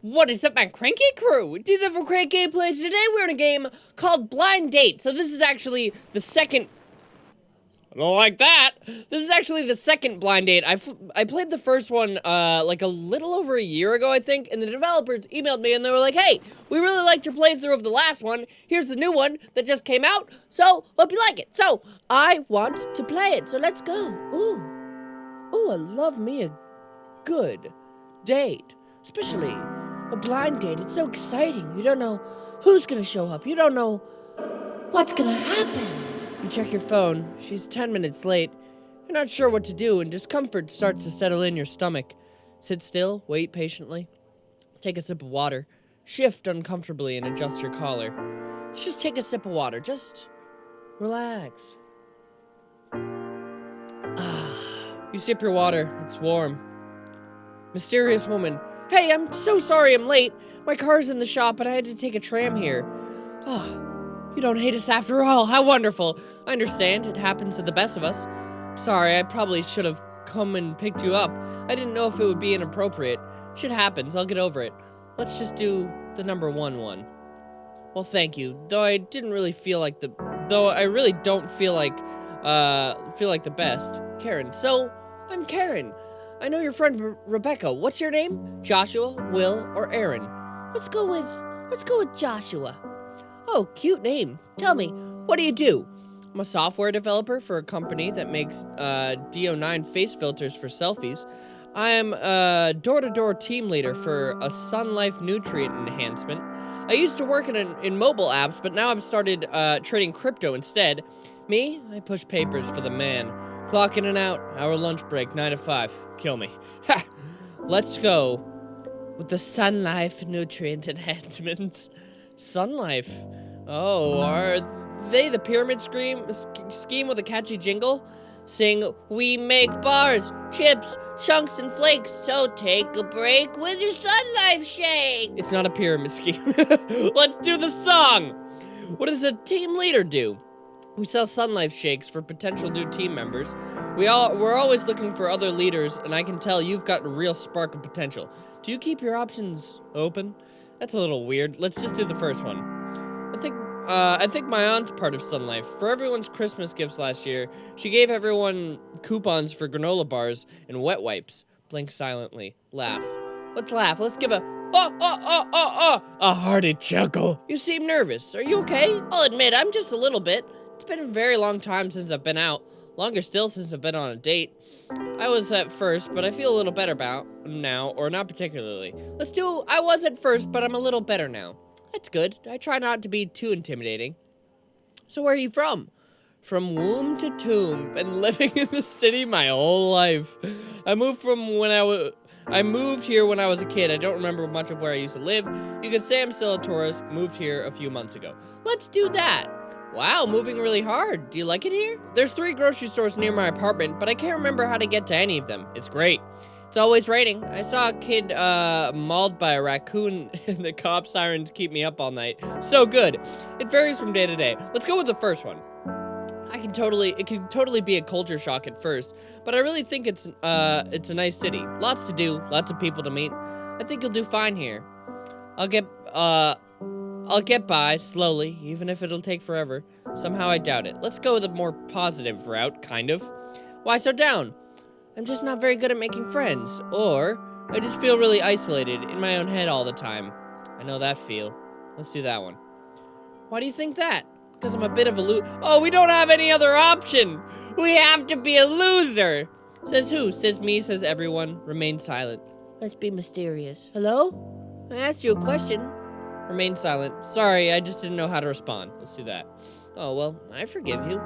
What is up, my cranky crew? It is it for CrankGameplays. Today we're in a game called Blind Date. So this is actually the second... I don't like that. This is actually the second Blind Date. I played the first one, like a little over a year ago, I think, and the developers emailed me and they were like, hey, we really liked your playthrough of the last one. Here's the new one that just came out, so hope you like it. So, I want to play it, so let's go. Ooh, I love me a good date, especially a blind date. It's so exciting. You don't know who's gonna show up. You don't know what's gonna happen. You check your phone. She's 10 minutes late. You're not sure what to do, and discomfort starts to settle in your stomach. Sit still, wait patiently. Take a sip of water. Shift uncomfortably and adjust your collar. Just take a sip of water. Just relax. You sip your water. It's warm. Mysterious woman. Hey, I'm so sorry I'm late. My car's in the shop, but I had to take a tram here. Oh, you don't hate us after all. How wonderful. I understand. It happens to the best of us. Sorry, I probably should have come and picked you up. I didn't know if it would be inappropriate. Shit happens. I'll get over it. Let's just do the number one. Well, thank you. Though I really don't feel like the best. Karen. So, I'm Karen. I know your friend Rebecca. What's your name? Joshua, Will, or Aaron? Let's go with Joshua. Oh, cute name. Tell me, what do you do? I'm a software developer for a company that makes DO9 face filters for selfies. I am a door-to-door team leader for a Sun Life nutrient enhancement. I used to work in mobile apps, but now I've started trading crypto instead. Me, I push papers for the man. Clock in and out, hour lunch break, 9 to 5. Kill me. Ha! Let's go with the Sun Life nutrient enhancements. Sun Life? Oh, are they the pyramid scheme with a catchy jingle? Sing, we make bars, chips, chunks, and flakes, so take a break with your Sun Life shake. It's not a pyramid scheme. Let's do the song. What does a team leader do? We sell Sun Life shakes for potential new team members. We're always looking for other leaders, and I can tell you've got a real spark of potential. Do you keep your options open? That's a little weird. Let's just do the first one. I think my aunt's part of Sun Life. For everyone's Christmas gifts last year, she gave everyone coupons for granola bars and wet wipes. Blink silently. Laugh. Let's laugh. Let's give a hearty chuckle. You seem nervous. Are you okay? I'll admit, I'm just a little bit. It's been a very long time since I've been out. Longer still since I've been on a date. I was at first, but I feel a little better about now, or not particularly. I was at first, but I'm a little better now. That's good. I try not to be too intimidating. So where are you from? From womb to tomb. Been living in the city my whole life. I moved here when I was a kid. I don't remember much of where I used to live. You could say I'm still a tourist. Moved here a few months ago. Let's do that. Wow, moving really hard. Do you like it here? There's 3 grocery stores near my apartment, but I can't remember how to get to any of them. It's great. It's always raining. I saw a kid mauled by a raccoon, and the cop sirens keep me up all night. So good. It varies from day to day. Let's go with the first one. It can totally be a culture shock at first, but I really think it's a nice city. Lots to do, lots of people to meet. I think you'll do fine here. I'll get by slowly, even if it'll take forever. Somehow I doubt it. Let's go with a more positive route, kind of. Why so down? I'm just not very good at making friends. Or, I just feel really isolated in my own head all the time. I know that feel. Let's do that one. Why do you think that? Because I'm a bit of a loser. Oh, we don't have any other option! We have to be a loser! Says who? Says me, says everyone. Remain silent. Let's be mysterious. Hello? I asked you a question. Remain silent. Sorry, I just didn't know how to respond. Let's do that. Oh, well, I forgive you.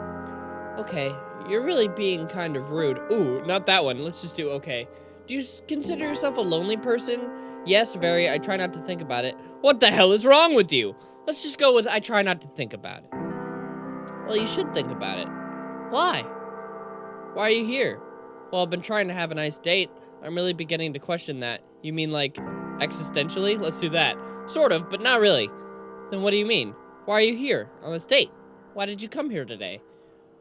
Okay, you're really being kind of rude. Ooh, not that one. Let's just do okay. Do you consider yourself a lonely person? Yes, very. I try not to think about it. What the hell is wrong with you? Let's just go with I try not to think about it. Well, you should think about it. Why? Why are you here? Well, I've been trying to have a nice date. I'm really beginning to question that. You mean like existentially? Let's do that. Sort of, but not really. Then what do you mean? Why are you here on this date? Why did you come here today?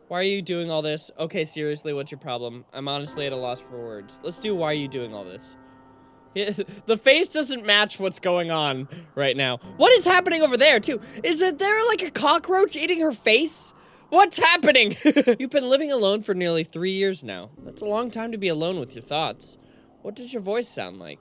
Why are you doing all this? Okay, seriously, what's your problem? I'm honestly at a loss for words. Let's do why are you doing all this? The face doesn't match what's going on right now. What is happening over there, too? Is there like a cockroach eating her face? What's happening? You've been living alone for nearly 3 years now. That's a long time to be alone with your thoughts. What does your voice sound like?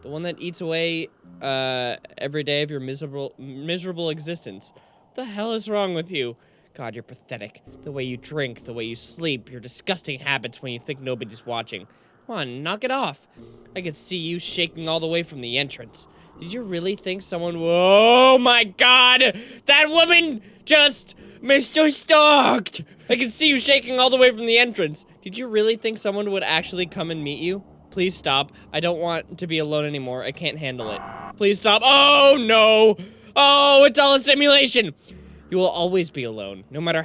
The one that eats away every day of your miserable existence. What the hell is wrong with you? God, you're pathetic. The way you drink, the way you sleep, your disgusting habits when you think nobody's watching. Come on, knock it off. I could see you shaking all the way from the entrance. Did you really think someone... Oh my God! That woman just... Mr. Stalked! I can see you shaking all the way from the entrance. Did you really think someone would actually come and meet you? Please stop. I don't want to be alone anymore. I can't handle it. Please stop. Oh, no. Oh, it's all a simulation. You will always be alone, no matter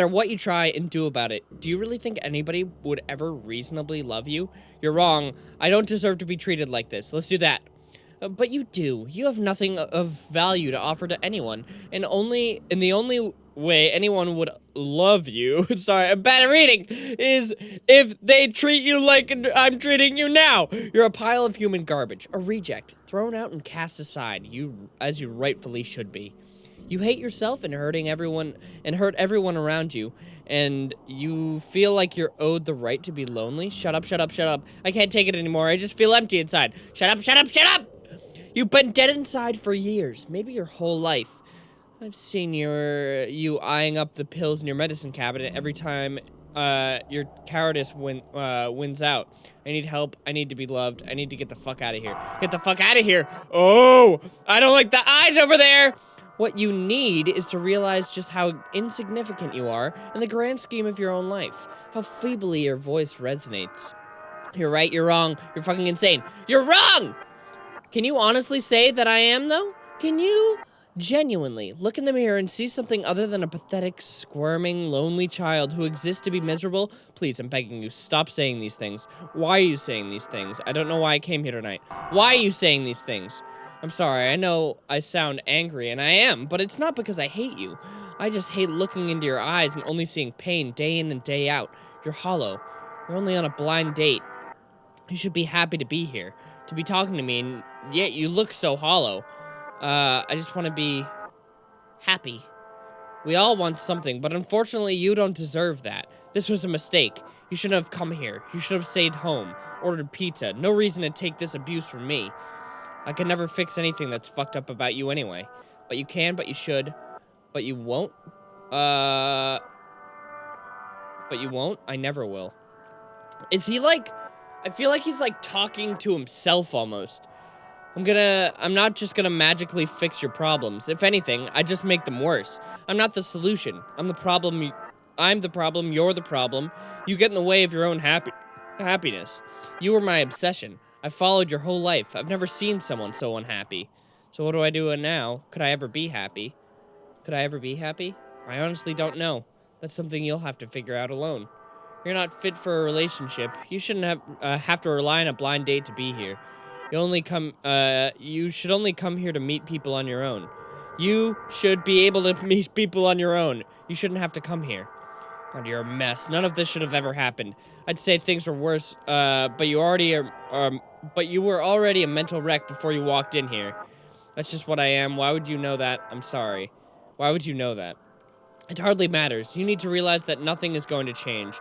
what you try and do about it. Do you really think anybody would ever reasonably love you? You're wrong. I don't deserve to be treated like this. Let's do that. But you do. You have nothing of value to offer to anyone. And the only way anyone would love you, sorry, I'm bad at reading, is if they treat you like I'm treating you now. You're a pile of human garbage, a reject, thrown out and cast aside, as you rightfully should be. You hate yourself and hurt everyone around you, and you feel like you're owed the right to be lonely. Shut up, shut up, shut up. I can't take it anymore. I just feel empty inside. Shut up, shut up, shut up! You've been dead inside for years, maybe your whole life. I've seen you eyeing up the pills in your medicine cabinet every time your cowardice wins out. I need help. I need to be loved. I need to get the fuck out of here. Get the fuck out of here! Oh! I don't like the eyes over there! What you need is to realize just how insignificant you are in the grand scheme of your own life. How feebly your voice resonates. You're right, you're wrong, you're fucking insane. You're wrong! Can you honestly say that I am, though? Can you genuinely look in the mirror and see something other than a pathetic, squirming, lonely child who exists to be miserable? Please, I'm begging you, stop saying these things. Why are you saying these things? I don't know why I came here tonight. Why are you saying these things? I'm sorry, I know I sound angry, and I am, but it's not because I hate you. I just hate looking into your eyes and only seeing pain day in and day out. You're hollow. You're only on a blind date. You should be happy to be here, to be talking to me, and yet you look so hollow. I just want to be happy. We all want something, but unfortunately you don't deserve that. This was a mistake. You shouldn't have come here. You should have stayed home, ordered pizza. No reason to take this abuse from me. I can never fix anything that's fucked up about you anyway. But you can, but you should. But you won't? But you won't? I never will. Is he like... I feel like he's like talking to himself almost. I'm not just gonna magically fix your problems. If anything, I just make them worse. I'm not the solution. I'm the problem, you're the problem. You get in the way of your own happiness. You were my obsession. I followed your whole life. I've never seen someone so unhappy. So what do I do now? Could I ever be happy? Could I ever be happy? I honestly don't know. That's something you'll have to figure out alone. You're not fit for a relationship. You shouldn't have to rely on a blind date to be here. You should only come here to meet people on your own. You should be able to meet people on your own. You shouldn't have to come here. God, you're a mess. None of this should have ever happened. I'd say things were worse, but you were already a mental wreck before you walked in here. That's just what I am. Why would you know that? I'm sorry. Why would you know that? It hardly matters. You need to realize that nothing is going to change.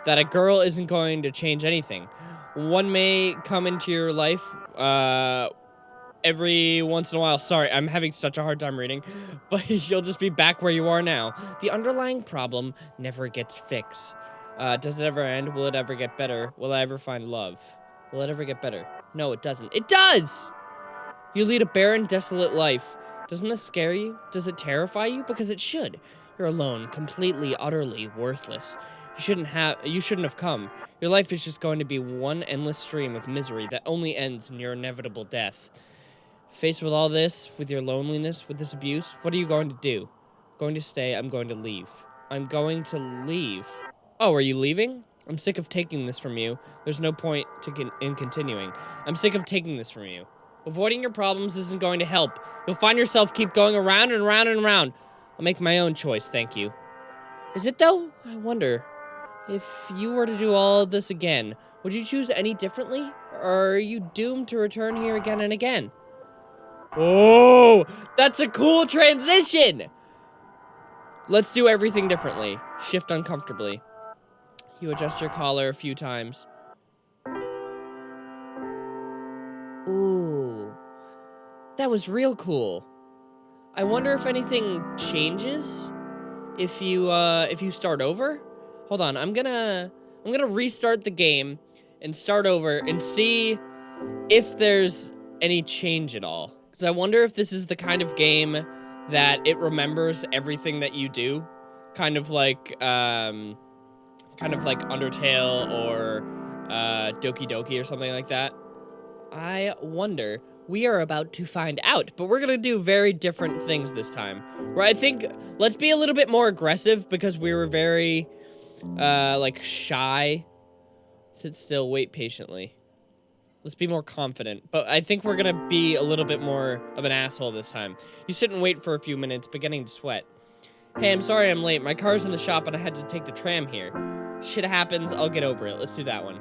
That a girl isn't going to change anything. One may come into your life, every once in a while. Sorry, I'm having such a hard time reading. But you'll just be back where you are now. The underlying problem never gets fixed. Does it ever end? Will it ever get better? Will I ever find love? Will it ever get better? No, it doesn't. It does! You lead a barren, desolate life. Doesn't this scare you? Does it terrify you? Because it should. You're alone, completely, utterly worthless. You shouldn't have come. Your life is just going to be one endless stream of misery that only ends in your inevitable death. Faced with all this, with your loneliness, with this abuse, what are you going to do? I'm going to stay, I'm going to leave. I'm going to leave. Oh, are you leaving? I'm sick of taking this from you. There's no point in continuing. I'm sick of taking this from you. Avoiding your problems isn't going to help. You'll find yourself keep going around and around and around. I'll make my own choice, thank you. Is it though? I wonder. If you were to do all of this again, would you choose any differently? Or are you doomed to return here again and again? Oh, that's a cool transition. Let's do everything differently. Shift uncomfortably. You adjust your collar a few times. Ooh, that was real cool. I wonder if anything changes if you start over. Hold on, I'm gonna restart the game and start over and see if there's any change at all. Because I wonder if this is the kind of game that it remembers everything that you do, kind of like Undertale or Doki Doki or something like that. I wonder. We are about to find out, but we're gonna do very different things this time. Where I think, let's be a little bit more aggressive because we were very, shy. Sit still, wait patiently. Let's be more confident, but I think we're gonna be a little bit more of an asshole this time. You sit and wait for a few minutes, beginning to sweat. Hey, I'm sorry I'm late. My car's in the shop and I had to take the tram here. Shit happens, I'll get over it. Let's do that one.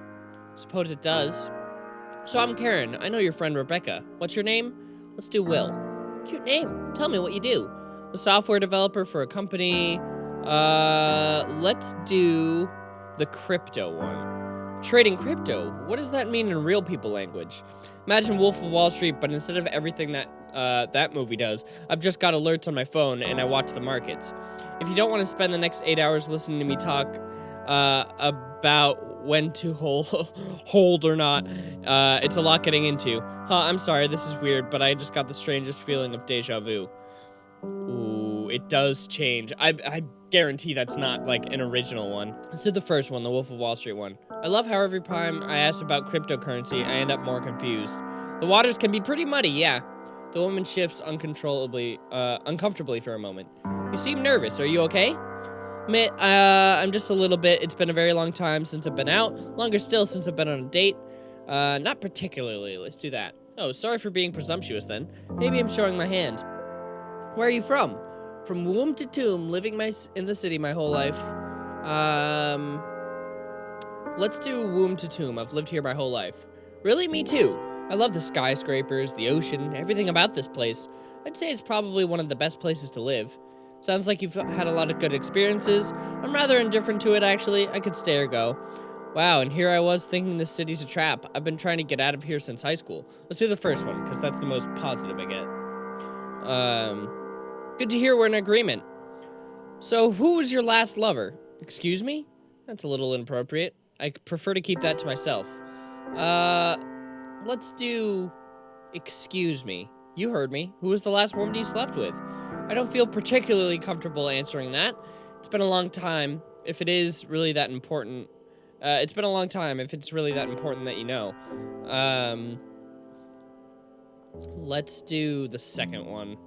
Suppose it does. So I'm Karen. I know your friend Rebecca. What's your name? Let's do Will. Cute name. Tell me what you do. A software developer for a company. Let's do the crypto one. Trading crypto. What does that mean in real people language? Imagine Wolf of Wall Street, but instead of everything that that movie does, I've just got alerts on my phone and I watch the markets. If you don't want to spend the next 8 hours listening to me talk about when to hold or not, it's a lot getting into. I'm sorry, this is weird, but I just got the strangest feeling of deja vu. Ooh, it does change. I guarantee that's not like an original one. Let's do the first one, the Wolf of Wall Street one. I love how every time I ask about cryptocurrency, I end up more confused. The waters can be pretty muddy, yeah. The woman shifts uncomfortably for a moment. You seem nervous. Are you okay? Admit, I'm just a little bit. It's been a very long time since I've been out. Longer still since I've been on a date. Not particularly. Let's do that. Oh, sorry for being presumptuous then. Maybe I'm showing my hand. Where are you from? From womb to tomb, living in the city my whole life. Let's do womb to tomb. I've lived here my whole life. Really? Me too. I love the skyscrapers, the ocean, everything about this place. I'd say it's probably one of the best places to live. Sounds like you've had a lot of good experiences. I'm rather indifferent to it, actually. I could stay or go. Wow, and here I was thinking this city's a trap. I've been trying to get out of here since high school. Let's do the first one, because that's the most positive I get. Good to hear we're in agreement. So, who was your last lover? Excuse me? That's a little inappropriate. I prefer to keep that to myself. Let's do... Excuse me. You heard me. Who was the last woman you slept with? I don't feel particularly comfortable answering that. It's been a long time. If it is really that important... it's been a long time if it's really that important that you know. Let's do the second one.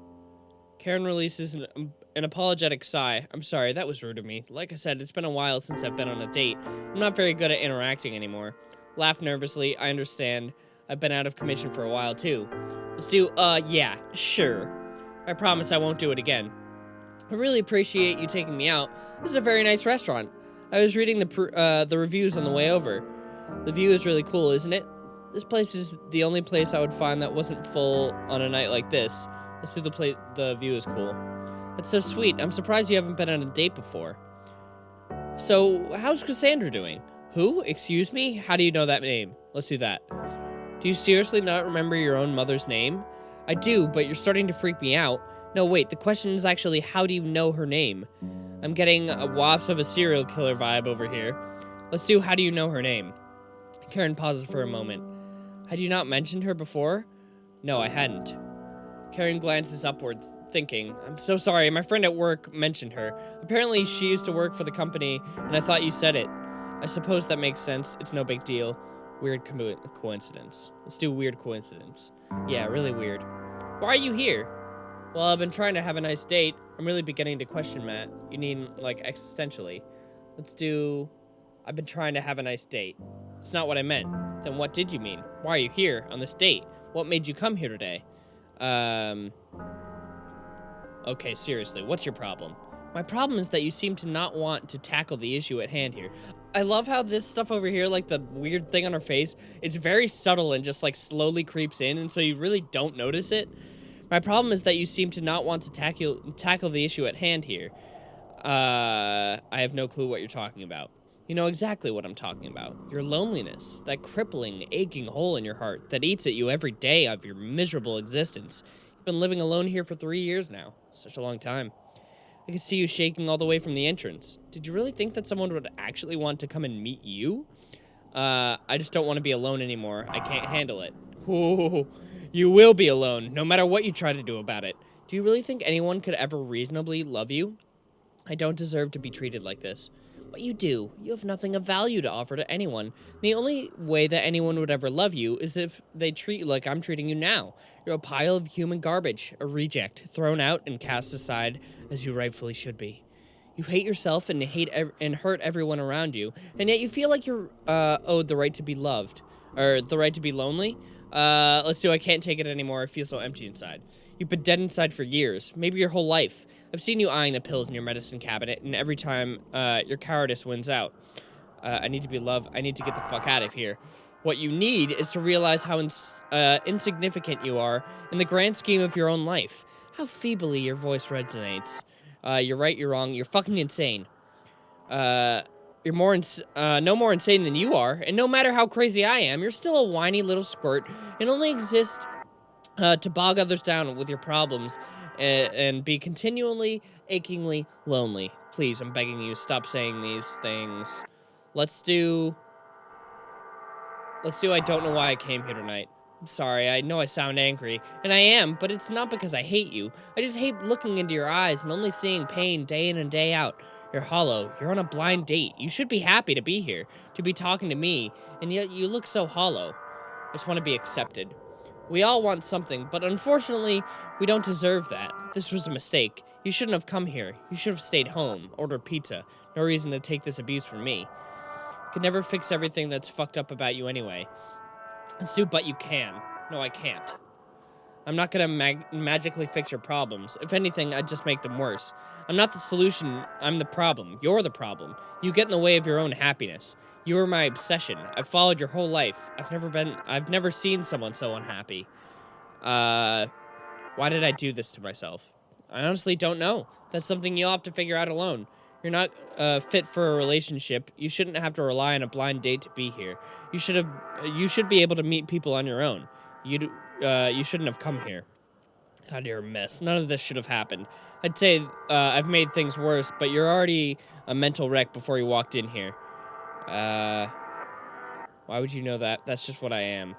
Karen releases an apologetic sigh. I'm sorry, that was rude of me. Like I said, it's been a while since I've been on a date. I'm not very good at interacting anymore. Laugh nervously. I understand. I've been out of commission for a while, too. Let's do, yeah, sure. I promise I won't do it again. I really appreciate you taking me out. This is a very nice restaurant. I was reading the reviews on the way over. The view is really cool, isn't it? This place is the only place I would find that wasn't full on a night like this. Let's do the view is cool. That's so sweet. I'm surprised you haven't been on a date before. So, how's Cassandra doing? Who? Excuse me? How do you know that name? Let's do that. Do you seriously not remember your own mother's name? I do, but you're starting to freak me out. No, wait, the question is actually, how do you know her name? I'm getting a waft of a serial killer vibe over here. Let's do, how do you know her name? Karen pauses for a moment. Had you not mentioned her before? No, I hadn't. Karen glances upward, thinking, I'm so sorry, my friend at work mentioned her. Apparently she used to work for the company, and I thought you said it. I suppose that makes sense. It's no big deal. Weird coincidence. Let's do weird coincidence. Yeah, really weird. Why are you here? Well, I've been trying to have a nice date. I'm really beginning to question Matt. You mean, like, existentially. Let's do... I've been trying to have a nice date. It's not what I meant. Then what did you mean? Why are you here on this date? What made you come here today? Okay, seriously, what's your problem? My problem is that you seem to not want to tackle the issue at hand here. I love how this stuff over here, like the weird thing on her face, it's very subtle and just like slowly creeps in, and so you really don't notice it. My problem is that you seem to not want to tackle the issue at hand here. I have no clue what you're talking about. You know exactly what I'm talking about. Your loneliness, that crippling, aching hole in your heart that eats at you every day of your miserable existence. You've been living alone here for 3 years now. Such a long time. I could see you shaking all the way from the entrance. Did you really think that someone would actually want to come and meet you? I just don't want to be alone anymore. I can't handle it. Ooh, you will be alone, no matter what you try to do about it. Do you really think anyone could ever reasonably love you? I don't deserve to be treated like this. But you do. You have nothing of value to offer to anyone. The only way that anyone would ever love you is if they treat you like I'm treating you now. You're a pile of human garbage, a reject, thrown out and cast aside as you rightfully should be. You hate yourself and hurt everyone around you, and yet you feel like you're owed the right to be loved, or the right to be lonely. Let's do I can't take it anymore. I feel so empty inside. You've been dead inside for years, maybe your whole life. I've seen you eyeing the pills in your medicine cabinet, and every time your cowardice wins out. I need to be loved. I need to get the fuck out of here. What you need is to realize how insignificant you are in the grand scheme of your own life. How feebly your voice resonates. You're right, you're wrong, you're fucking insane. You're no more insane than you are, and no matter how crazy I am, you're still a whiny little squirt and only exist to bog others down with your problems and be continually, achingly lonely. Please, I'm begging you, stop saying these things. Let's do I don't know why I came here tonight. I'm sorry, I know I sound angry, and I am, but it's not because I hate you. I just hate looking into your eyes and only seeing pain day in and day out. You're hollow. You're on a blind date. You should be happy to be here, to be talking to me, and yet you look so hollow. I just want to be accepted. We all want something, but unfortunately, we don't deserve that. This was a mistake. You shouldn't have come here. You should have stayed home, ordered pizza. No reason to take this abuse from me. I could never fix everything that's fucked up about you anyway. Let's do but you can. No, I can't. I'm not gonna magically fix your problems. If anything, I'd just make them worse. I'm not the solution, I'm the problem. You're the problem. You get in the way of your own happiness. You are my obsession. I've followed your whole life. I've never seen someone so unhappy. Why did I do this to myself? I honestly don't know. That's something you'll have to figure out alone. You're not fit for a relationship. You shouldn't have to rely on a blind date to be here. You should be able to meet people on your own. You shouldn't have come here. God, you're a mess. None of this should have happened. I'd say I've made things worse, but you're already a mental wreck before you walked in here. Why would you know that? That's just what I am.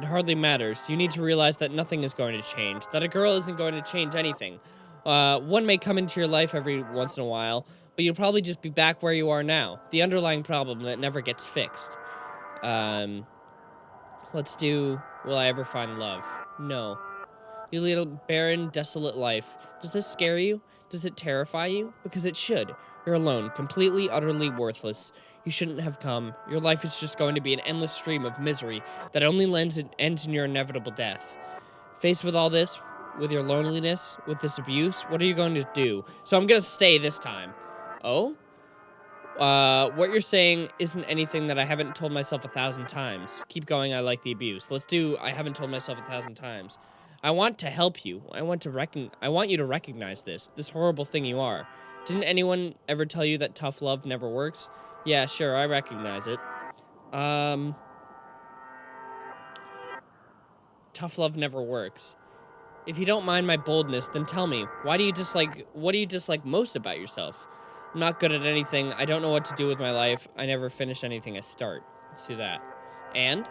It hardly matters. You need to realize that nothing is going to change. That a girl isn't going to change anything. One may come into your life every once in a while, but you'll probably just be back where you are now. The underlying problem that never gets fixed. Let's do, will I ever find love? No. You lead a barren, desolate life. Does this scare you? Does it terrify you? Because it should. You're alone, completely, utterly worthless. You shouldn't have come. Your life is just going to be an endless stream of misery that only ends in your inevitable death. Faced with all this, with your loneliness, with this abuse, what are you going to do? So I'm gonna stay this time. Oh? What you're saying isn't anything that I haven't told myself 1,000 times. Keep going, I like the abuse. Let's do, I haven't told myself 1,000 times. I want to help you. I want you to recognize this horrible thing you are. Didn't anyone ever tell you that tough love never works? Yeah, sure, I recognize it. Tough love never works. If you don't mind my boldness, then tell me, what do you dislike most about yourself? I'm not good at anything. I don't know what to do with my life. I never finish anything I start. Let's do that. And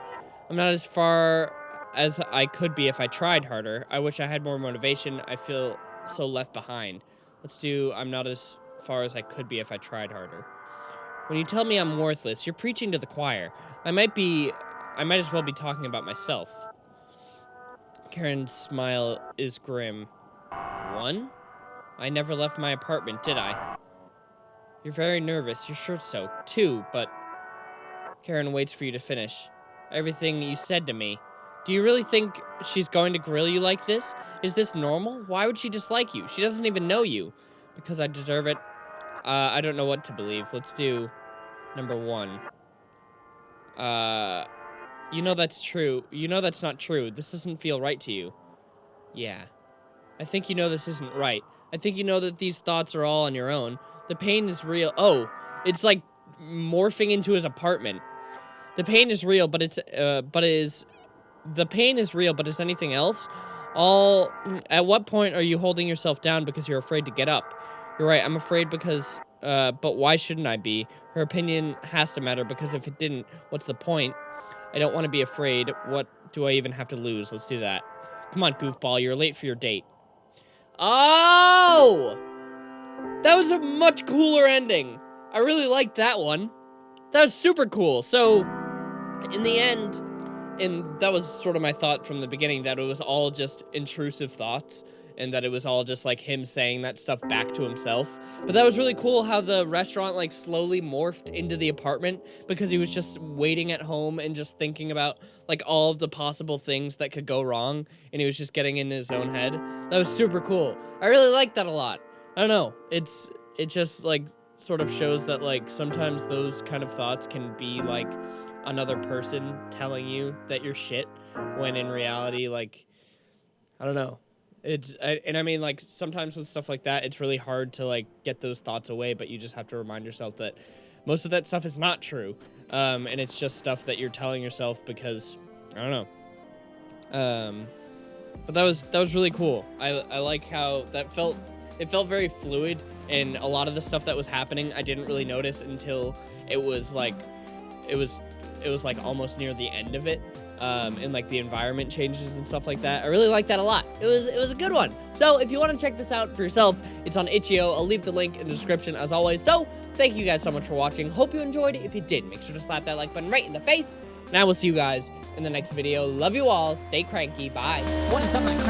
I'm not as far as I could be if I tried harder. I wish I had more motivation. I feel so left behind. Let's do I'm not as far as I could be if I tried harder. When you tell me I'm worthless, you're preaching to the choir. I might as well be talking about myself. Karen's smile is grim. 1? I never left my apartment, did I? You're very nervous. Your shirt's soaked. 2, but... Karen waits for you to finish. Everything you said to me. Do you really think she's going to grill you like this? Is this normal? Why would she dislike you? She doesn't even know you. Because I deserve it. I don't know what to believe. Let's do number 1. You know that's true. You know that's not true. This doesn't feel right to you. Yeah. I think you know this isn't right. I think you know that these thoughts are all on your own. The pain is real. Oh, it's like morphing into his apartment. The pain is real, but the pain is real, but is anything else? At what point are you holding yourself down because you're afraid to get up? You're right, I'm afraid because, but why shouldn't I be? Her opinion has to matter because if it didn't, what's the point? I don't want to be afraid. What do I even have to lose? Let's do that. Come on, goofball, you're late for your date. Oh! That was a much cooler ending. I really liked that one. That was super cool. So, in the end, and that was sort of my thought from the beginning, that it was all just intrusive thoughts, and that it was all just, like, him saying that stuff back to himself. But that was really cool how the restaurant, like, slowly morphed into the apartment, because he was just waiting at home and just thinking about, like, all of the possible things that could go wrong, and he was just getting in his own head. That was super cool. I really liked that a lot. I don't know. It just, like, sort of shows that, like, sometimes those kind of thoughts can be, like, another person telling you that you're shit, when in reality, like, I don't know. I mean, like, sometimes with stuff like that, it's really hard to, like, get those thoughts away, but you just have to remind yourself that most of that stuff is not true, and it's just stuff that you're telling yourself because, I don't know. But that was really cool. I like how it felt very fluid, and a lot of the stuff that was happening, I didn't really notice until it was like almost near the end of it. And like the environment changes and stuff like that. I really like that a lot. It was a good one. So if you want to check this out for yourself, it's on itch.io. I'll leave the link in the description as always. So thank you guys so much for watching. Hope you enjoyed it. If you did, make sure to slap that like button right in the face. And I will see you guys in the next video. Love you all. Stay cranky. Bye. What is something?